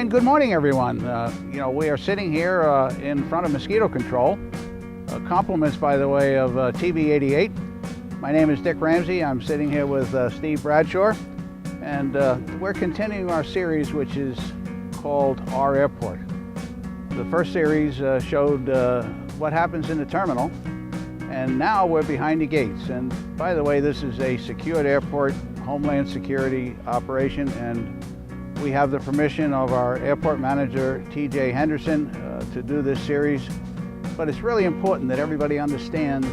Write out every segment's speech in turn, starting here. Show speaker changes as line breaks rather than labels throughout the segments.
And good morning, everyone. We are sitting here in front of Mosquito Control. Compliments, by the way, of TV88. My name is Dick Ramsay. I'm sitting here with Steve Bradshaw, and we're continuing our series, which is called Our Airport. The first series showed what happens in the terminal, and now we're behind the gates. And by the way, this is a secured airport, Homeland Security operation, and we have the permission of our airport manager, TJ Henderson, to do this series. But it's really important that everybody understands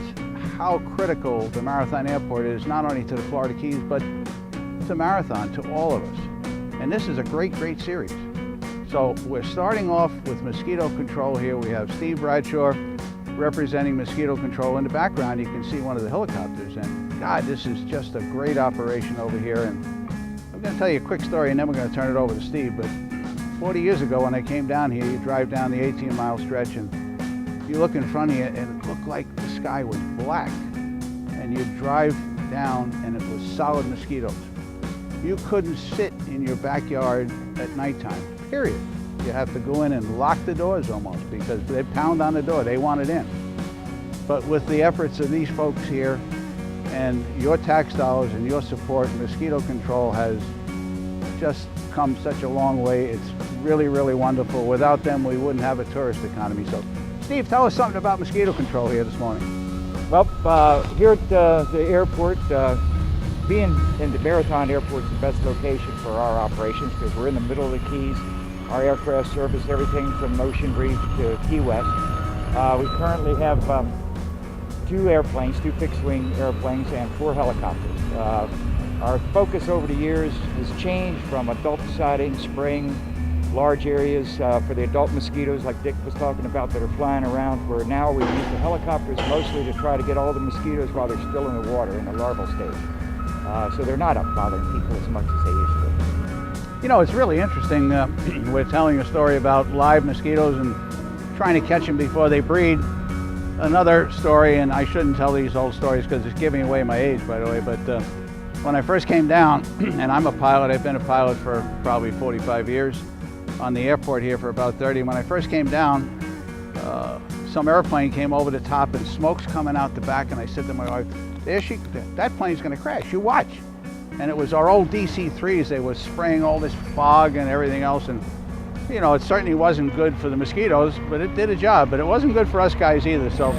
how critical the Marathon Airport is, not only to the Florida Keys, but to Marathon, to all of us. And this is a great series. So we're starting off with Mosquito Control here. We have Steve Bradshaw representing Mosquito Control. In the background, you can see one of the helicopters. And God, this is just a great operation over here. And I'm going to tell you a quick story, and then we're going to turn it over to Steve. But 40 years ago, when I came down here, you drive down the 18-mile stretch, and you look in front of you, and it looked like the sky was black. And you drive down, and it was solid mosquitoes. You couldn't sit in your backyard at nighttime, period. You have to go in and lock the doors almost, because they pound on the door. They want it in. But with the efforts of these folks here and your tax dollars and your support, Mosquito Control has just come such a long way. It's really wonderful. Without them, we wouldn't have a tourist economy. So, Steve, tell us something about Mosquito Control here this morning.
Well, here at the airport, being in the Marathon Airport is the best location for our operations because we're in the middle of the Keys. Our aircraft service everything from Ocean Reef to Key West. We currently have 2 airplanes, 2 fixed-wing airplanes, and 4 helicopters. Our focus over the years has changed from adult siding, spraying large areas for the adult mosquitoes like Dick was talking about that are flying around, where now we use the helicopters mostly to try to get all the mosquitoes while they're still in the water in the larval stage. So they're not up bothering people as much as they used to.
You know, it's really interesting. We're telling a story about live mosquitoes and trying to catch them before they breed. Another story, and I shouldn't tell these old stories because it's giving away my age, by the way, but when I first came down, and I'm a pilot, I've been a pilot for probably 45 years, on the airport here for about 30. When I first came down, some airplane came over the top and smoke's coming out the back, and I said to my wife, that plane's gonna crash, you watch. And it was our old DC-3s. They were spraying all this fog and everything else, and you know, it certainly wasn't good for the mosquitoes, but it did a job. But it wasn't good for us guys either, so.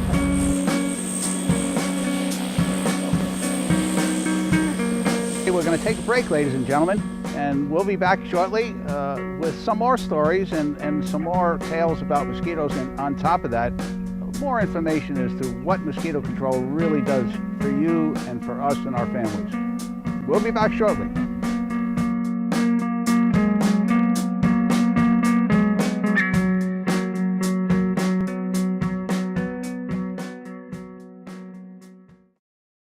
We're gonna take a break, ladies and gentlemen, and we'll be back shortly with some more stories and some more tales about mosquitoes, and on top of that, more information as to what Mosquito Control really does for you and for us and our families. We'll be back shortly.